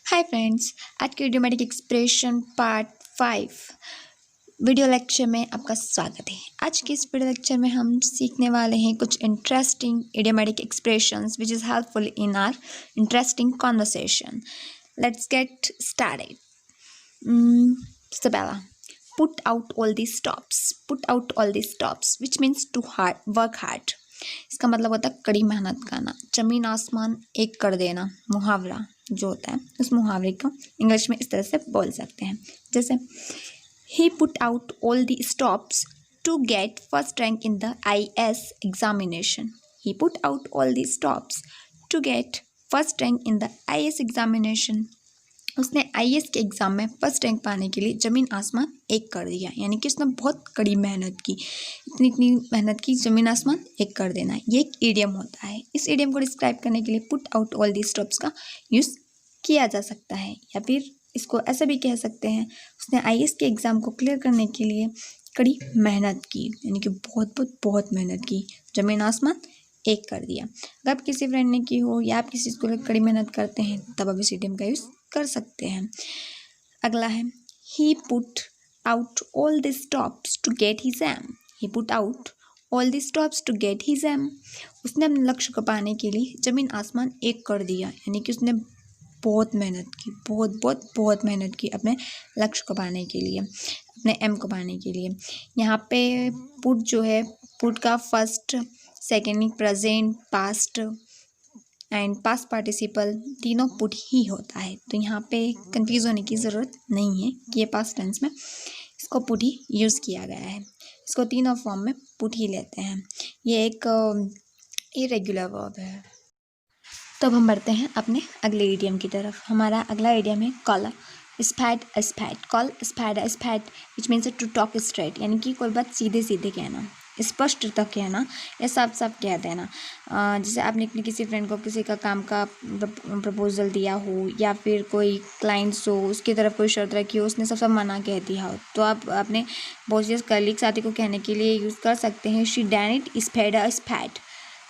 Hi friends, आज के idiomatic expression part 5 video lecture में आपका स्वागत है। आज के इस वीडियो लेक्चर में हम सीखने वाले हैं कुछ interesting idiomatic expressions which is helpful in our interesting conversation. Let's get started. सबसे पहला, put out all the stops. Put out all the stops which means to hard work hard. इसका मतलब होता है कड़ी मेहनत करना, ज़मीन आसमान एक कर देना। मुहावरा जो होता है उस मुहावरे को इंग्लिश में इस तरह से बोल सकते हैं, जैसे he put out all the stops to get first rank in the IAS examination. He put out all the stops to get first rank in the IAS examination. उसने IAS के एग्ज़ाम में फर्स्ट रैंक पाने के लिए ज़मीन आसमान एक कर दिया, यानी कि उसने बहुत कड़ी मेहनत की, इतनी मेहनत की, ज़मीन आसमान एक कर देना। ये एक इडियम होता है। इस इडियम को डिस्क्राइब करने के लिए put out all the stops का यूज़ किया जा सकता है, या फिर इसको ऐसा भी कह सकते हैं उसने IAS के एग्ज़ाम को क्लियर करने के लिए कड़ी मेहनत की, यानी कि बहुत मेहनत की, ज़मीन आसमान एक कर दिया। अगर आप किसी फ्रेंड ने की हो या आप किसी को कड़ी मेहनत करते हैं तब आप इस इडियम का यूज़ कर सकते हैं। अगला है he put out all the stops to get his aim. He put out all the stops to get his aim. उसने अपने लक्ष्य को पाने के लिए ज़मीन आसमान एक कर दिया, यानी कि उसने बहुत मेहनत की, बहुत मेहनत की अपने लक्ष्य को पाने के लिए, अपने एम को पाने के लिए। यहाँ पे पुट जो है, पुट का first, second, present, past and past participle तीनों पुट ही होता है, तो यहाँ पे कंफ्यूज होने की ज़रूरत नहीं है कि ये पास्ट टेंस में इसको पुट ही यूज़ किया गया है। इसको तीनों फॉर्म में पुट ही लेते हैं। ये एक इरेगुलर वर्ब है। तो अब हम बढ़ते हैं अपने अगले इडियम की तरफ। हमारा अगला इडियम है call spade a spade. Call spade a spade which means to talk straight, यानी कि कोई बात सीधे सीधे कहना, स्पष्ट तक कहना या साफ साफ कह देना। जैसे आपने अपने किसी फ्रेंड को किसी का काम का प्रपोजल दिया हो, या फिर कोई क्लाइंट्स हो, उसकी तरफ कोई शर्त रखी हो, उसने सब मना कह दिया हो, तो आप अपने बॉस या कलीग साथी को कहने के लिए यूज़ कर सकते हैं शी डैनिट स्पैड अ स्पैड,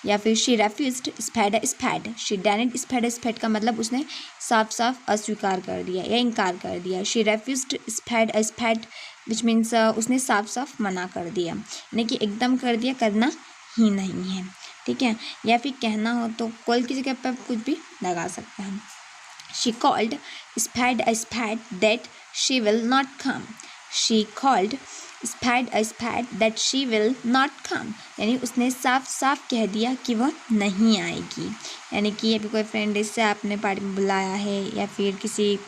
या फिर शी रेफ्यूज्ड स्पैड अ स्पैड। शी डैनिट स्पैड अ स्पैड का मतलब उसने साफ साफ अस्वीकार कर दिया या इनकार कर दिया। She रेफ्यूज्ड स्पैड a spade which means उसने साफ साफ मना कर दिया, यानी कि एकदम कर दिया, करना ही नहीं है, ठीक है। या फिर कहना हो तो कॉल की जगह पर कुछ भी लगा सकते हैं। She called spade a spade that she will not come. She called spade a spade that she will not come, यानी उसने साफ साफ कह दिया कि वह नहीं आएगी। यानी कि अभी कोई फ्रेंड इससे आपने पार्टी में बुलाया है, या फिर किसी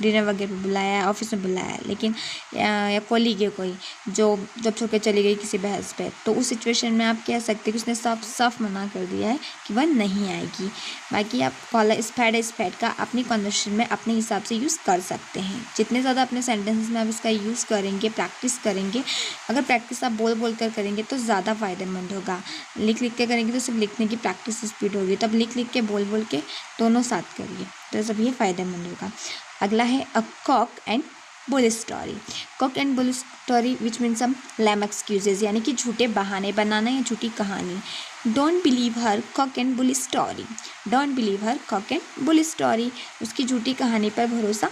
डिनर वगैरह पे बुलाया है, ऑफिस में बुलाया है, लेकिन या कॉलीग है कोई जो जब छोड़ के चली गई किसी बहस पे, तो उस सिचुएशन में आप कह सकते हैं कि उसने साफ साफ मना कर दिया है कि वह नहीं आएगी। बाकी आप कॉल स्पैड का अपनी कन्वर्सेशन में अपने हिसाब से यूज़ कर सकते हैं। जितने ज़्यादा अपने सेंटेंसेस में आप इसका यूज़ करेंगे, प्रैक्टिस करेंगे, अगर प्रैक्टिस आप बोल कर करेंगे तो ज़्यादा फ़ायदेमंद होगा। लिख के करेंगे तो सिर्फ लिखने की प्रैक्टिस स्पीड होगी, तब लिख के बोल के दोनों साथ करिए तो सब ये फ़ायदेमंद होगा। अगला है a cock and bull story. Cock and bull story which means some lame excuses, यानी कि झूठे बहाने बनाना या झूठी कहानी। Don't believe her cock and bull story. Don't believe her cock and bull story, उसकी झूठी कहानी पर भरोसा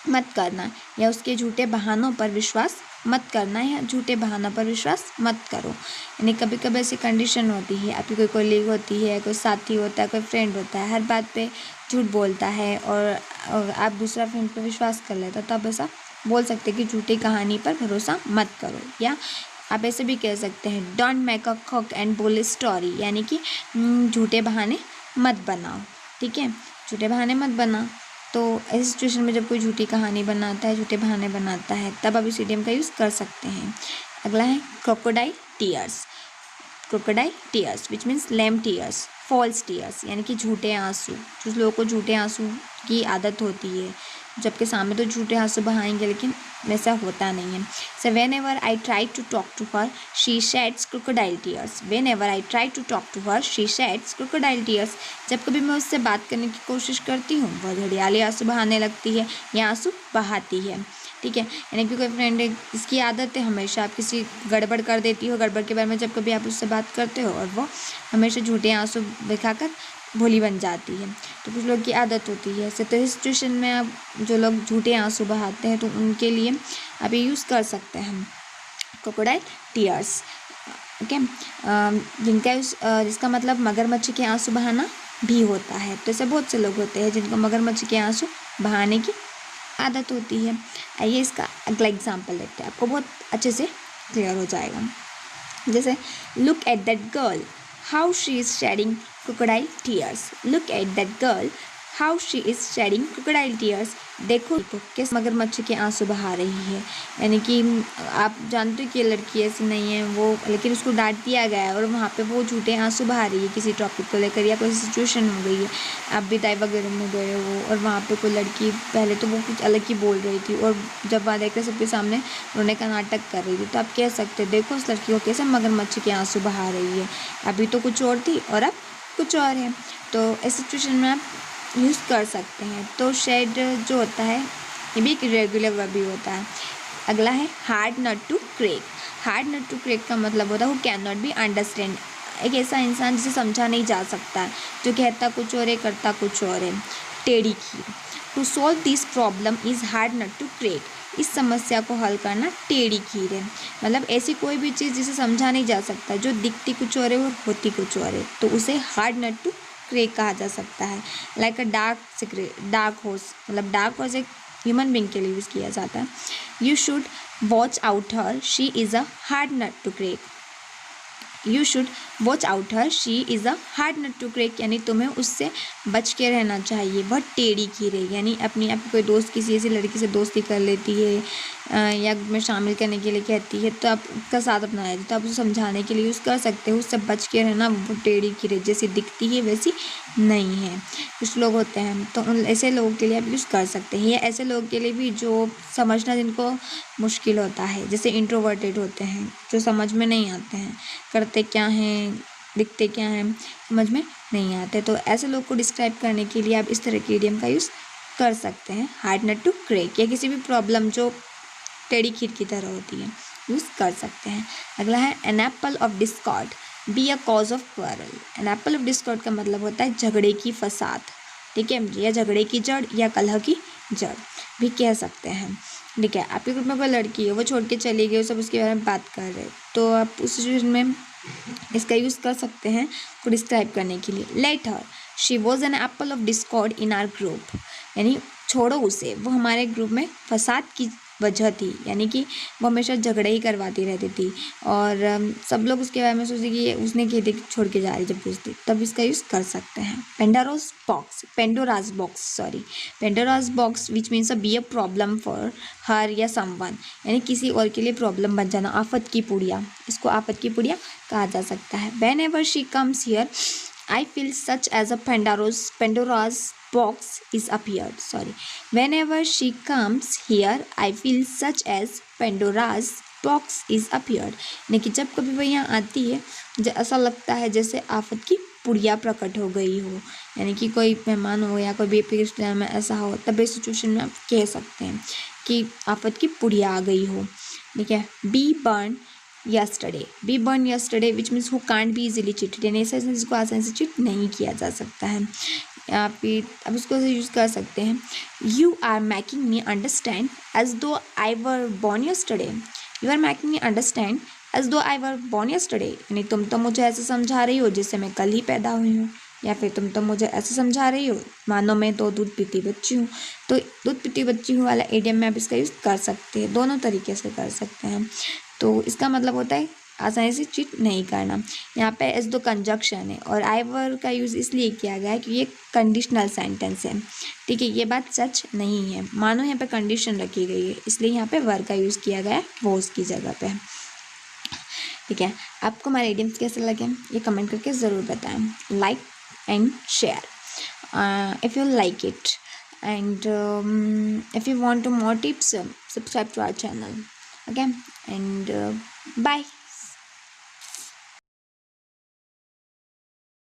मत करना, या उसके झूठे बहानों पर विश्वास मत करना, या झूठे बहानों पर विश्वास मत करो। यानी कभी कभी ऐसी कंडीशन होती है, आपकी कोई कॉलीग होती है, कोई साथी होता है, कोई फ्रेंड होता है, हर बात पे झूठ बोलता है और आप दूसरा फ्रेंड पर विश्वास कर लेते हो, तो आप ऐसा बोल सकते हैं कि झूठी कहानी पर भरोसा मत करो। या आप ऐसे भी कह सकते हैं don't make a cock and bull story, यानी कि झूठे बहाने मत बनाओ, ठीक है, झूठे बहाने मत बनाओ। तो ऐसी सिचुएशन में जब कोई झूठी कहानी बनाता है, झूठे बहाने बनाता है, तब आप इस इडियम का यूज़ कर सकते हैं। अगला है crocodile tears. Crocodile tears which means lame tears, false tears, यानी कि झूठे आंसू। कुछ लोगों को झूठे आंसू की आदत होती है, जबकि सामने तो झूठे आंसू बहाएंगे, लेकिन वैसा होता नहीं है। So whenever I try to talk to her she sheds crocodile tears. Whenever I try to talk to her she sheds crocodile tears. जब कभी मैं उससे बात करने की कोशिश करती हूँ वह घड़ियाली आंसू बहाने लगती है या आंसू बहाती है, ठीक है। यानी कि कोई फ्रेंड इसकी आदत है, हमेशा आप किसी गड़बड़ कर देती हो, गड़बड़ के बारे में जब कभी आप उससे बात करते हो और वो हमेशा झूठे आंसू दिखाकर भोली बन जाती है। तो कुछ लोग की आदत होती है ऐसे। तो इस सिचुएशन में अब जो लोग झूठे आंसू बहाते हैं तो उनके लिए आप ये यूज़ कर सकते हैं क्रोकोडाइल टीयर्स। ओके, जिसका मतलब मगरमच्छ के आंसू बहाना भी होता है। तो ऐसे बहुत से लोग होते हैं जिनको मगरमच्छ के आंसू बहाने की आदत होती है। आइए इसका अगला एग्जाम्पल लेते हैं, आपको बहुत अच्छे से क्लियर हो जाएगा। जैसे look at that girl how she is shedding crocodile tears. Look at that girl how she is shedding crocodile tears. देखो किस मगरमच्छ के आंसू बहा रही है। यानी कि आप जानते हो कि ये लड़की ऐसी नहीं है वो, लेकिन उसको डांट दिया गया है और वहाँ पे वो झूठे आंसू बहा रही है किसी टॉपिक को लेकर, या कोई सिचुएशन हो गई है, आप भी दाई वगैरह में गए हो और वहाँ पे कोई लड़की पहले तो वो कुछ अलग ही बोल रही थी और जब वहाँ देखते सबके सामने रोने का नाटक कर रही थी, तो आप कह सकते देखो उस लड़की को कैसे मगरमच्छ के आंसू बहा रही है, अभी तो कुछ और थी और अब कुछ और है। तो इस सिचुएशन में आप यूज़ कर सकते हैं। तो शेड जो होता है ये भी एक रेगुलर वर्ब ही होता है। अगला है hard not to crack. Hard not to crack का मतलब होता है वो कैन नॉट बी अंडरस्टैंड। एक ऐसा इंसान जिसे समझा नहीं जा सकता, जो कहता कुछ और है करता कुछ और है। टेढ़ी खीर। To solve this problem is hard not to crack. इस समस्या को हल करना टेढ़ी खीर है। मतलब ऐसी कोई भी चीज़ जिसे समझा नहीं जा सकता, जो दिखती कुछ और है और होती कुछ और है, तो उसे हार्ड नॉट टू क्रैक कहा जा सकता है। Like a dark secret, dark horse. मतलब डार्क हॉर्स एक ह्यूमन बींग के लिए यूज़ किया जाता है। You should watch out her, she is a hard nut to crack. You should watch out her, she is a hard nut to crack. यानी तुम्हें उससे बच के रहना चाहिए, वह टेढ़ी खीर है। यानी अपनी आप कोई दोस्त किसी ऐसी लड़की से दोस्ती कर लेती है या ग्रुप में शामिल करने के लिए कहती है, तो आप उसका साथ अपना है तो आप उसे समझाने के लिए यूज़ कर सकते हो। उससे बच के रहना, वो टेढ़ी खीर है, जैसी दिखती है वैसी नहीं है। कुछ लोग होते हैं तो उन ऐसे लोगों के लिए आप यूज़ कर सकते हैं, या ऐसे लोगों के लिए भी जो समझना जिनको मुश्किल होता है, जैसे इंट्रोवर्टेड होते हैं, जो समझ में नहीं आते हैं, करते क्या हैं दिखते क्या हैं समझ में नहीं आते। तो ऐसे लोग को डिस्क्राइब करने के लिए आप इस तरह के इडियम का यूज़ कर सकते हैं। हार्ड नट टू क्रैक, या किसी भी प्रॉब्लम जो टेढ़ी खीर की तरह होती है, यूज़ कर सकते हैं। अगला है an apple of discord be a cause of quarrel. An apple of discord का मतलब होता है झगड़े की फसाद, ठीक है, या झगड़े की जड़ या कलह की जड़ भी कह सकते हैं। ठीक है, आपके ग्रुप में कोई लड़की है, वो छोड़ के चली गई, सब उसके बारे में बात कर रहे, तो आप उस सिचुएशन में इसका यूज़ कर सकते हैं को डिस्क्राइब करने के लिए। Let her, she was an apple of discord in our group. यानी छोड़ो उसे, वो हमारे ग्रुप में फसाद की वजह थी। यानी कि वो हमेशा झगड़े ही करवाती रहती थी और सब लोग उसके बारे में सोचते कि ये उसने की थी छोड़ के जा रही जब पूछती, तब इसका यूज़ कर सकते हैं। Pandora's box, Pandora's box sorry, Pandora's box which means a be a problem for her या समवन। यानी किसी और के लिए प्रॉब्लम बन जाना, आफत की पुड़िया, इसको आफत की पुड़िया कहा जा सकता है। When ever she comes here I feel such as a Pandora's box is appeared. Sorry. Whenever she comes here, I feel such as Pandora's box is appeared. यानी कि जब कभी वह यहाँ आती है, ऐसा लगता है जैसे आफत की पुड़िया प्रकट हो गई हो। यानी कि कोई मेहमान हो या कोई भी रिश्तेदार में ऐसा हो, तब इस सिचुएशन में आप कह सकते हैं कि आफत की पुड़िया आ गई हो। ठीक है, be burn yesterday, be born yesterday which means who can't be easily cheated, यानी ऐसे जिसको आसानी से चीट नहीं किया जा सकता है। अब इसको यूज़ कर सकते हैं। You are making me understand as though I were born yesterday. You are making me understand as though I were born yesterday, यानी तुम तो मुझे ऐसे समझा रही हो जैसे मैं कल ही पैदा हुई हूँ, या फिर तुम तो मुझे ऐसे समझा रही हो मानो मैं तो दूध पीती बच्ची हूँ। तो दूध पीती बच्ची हूँ वाला इडियम में आप इसका यूज़ कर सकते हैं, दोनों तरीके से कर सकते हैं। तो इसका मतलब होता है आसानी से चीट नहीं करना। यहाँ पे एज दो कंजक्शन है और आई वर का यूज़ इसलिए किया गया है कि ये कंडीशनल सेंटेंस है। ठीक है, ये बात सच नहीं है, मानो यहाँ पे कंडीशन रखी गई है, इसलिए यहाँ पे वर का यूज़ किया गया है वो उसकी जगह पे। ठीक है, आपको हमारे इडियम्स कैसे लगे ये कमेंट करके ज़रूर बताएं। Like and share if you like it, and if you want to more tips, subscribe to our channel. Okay, and bye.